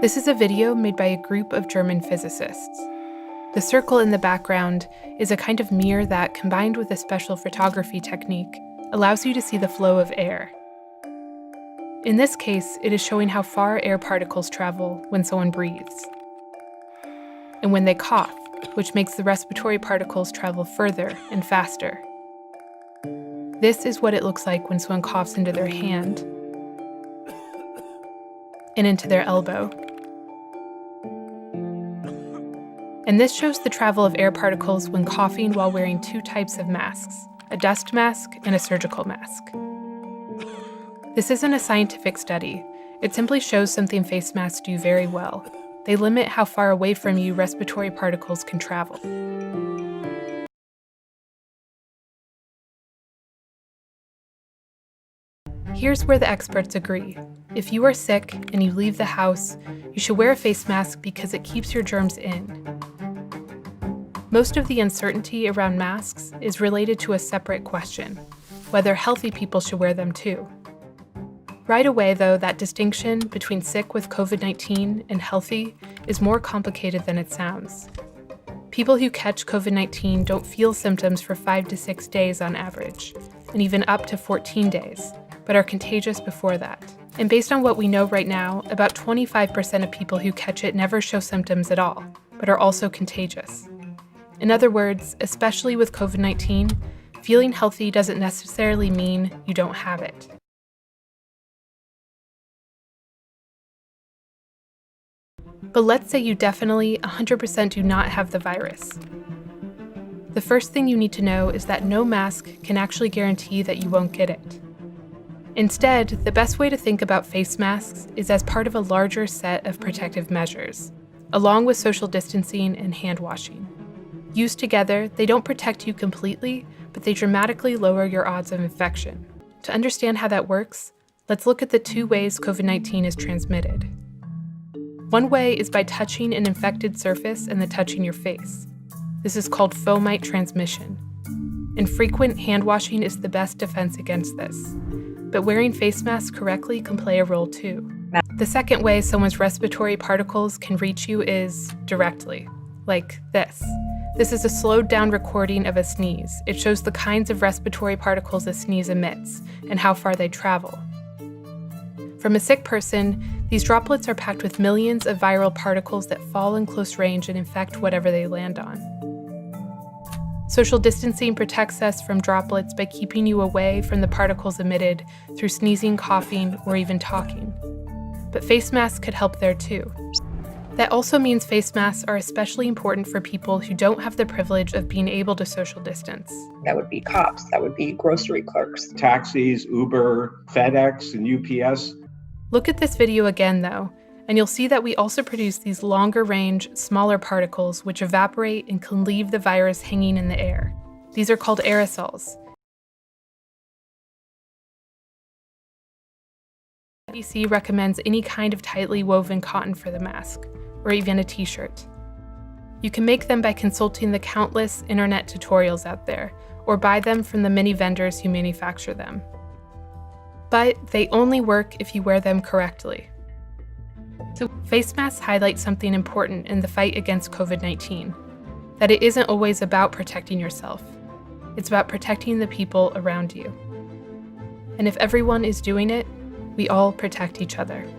This is a video made by a group of German physicists. The circle in the background is a kind of mirror that, combined with a special photography technique, allows you to see the flow of air. In this case, it is showing how far air particles travel when someone breathes, and when they cough, which makes the respiratory particles travel further and faster. This is what it looks like when someone coughs into their hand and into their elbow. And this shows the travel of air particles when coughing while wearing two types of masks, a dust mask and a surgical mask. This isn't a scientific study. It simply shows something face masks do very well. They limit how far away from you respiratory particles can travel. Here's where the experts agree. If you are sick and you leave the house, you should wear a face mask because it keeps your germs in. Most of the uncertainty around masks is related to a separate question, whether healthy people should wear them too. Right away, though, that distinction between sick with COVID-19 and healthy is more complicated than it sounds. People who catch COVID-19 don't feel symptoms for 5 to 6 days on average, and even up to 14 days, but are contagious before that. And based on what we know right now, about 25% of people who catch it never show symptoms at all, but are also contagious. In other words, especially with COVID-19, feeling healthy doesn't necessarily mean you don't have it. But let's say you definitely 100% do not have the virus. The first thing you need to know is that no mask can actually guarantee that you won't get it. Instead, the best way to think about face masks is as part of a larger set of protective measures, along with social distancing and hand washing. Used together, they don't protect you completely, but they dramatically lower your odds of infection. To understand how that works, let's look at the two ways COVID-19 is transmitted. One way is by touching an infected surface and then touching your face. This is called fomite transmission. And frequent hand washing is the best defense against this. But wearing face masks correctly can play a role too. The second way someone's respiratory particles can reach you is directly, like this. This is a slowed down recording of a sneeze. It shows the kinds of respiratory particles a sneeze emits and how far they travel. From a sick person, these droplets are packed with millions of viral particles that fall in close range and infect whatever they land on. Social distancing protects us from droplets by keeping you away from the particles emitted through sneezing, coughing, or even talking. But face masks could help there too. That also means face masks are especially important for people who don't have the privilege of being able to social distance. That would be cops, that would be grocery clerks. Taxis, Uber, FedEx, and UPS. Look at this video again, though, and you'll see that we also produce these longer-range, smaller particles which evaporate and can leave the virus hanging in the air. These are called aerosols. CDC recommends any kind of tightly woven cotton for the mask, or even a t-shirt. You can make them by consulting the countless internet tutorials out there, or buy them from the many vendors who manufacture them. But they only work if you wear them correctly. So face masks highlight something important in the fight against COVID-19, that it isn't always about protecting yourself. It's about protecting the people around you. And if everyone is doing it, we all protect each other.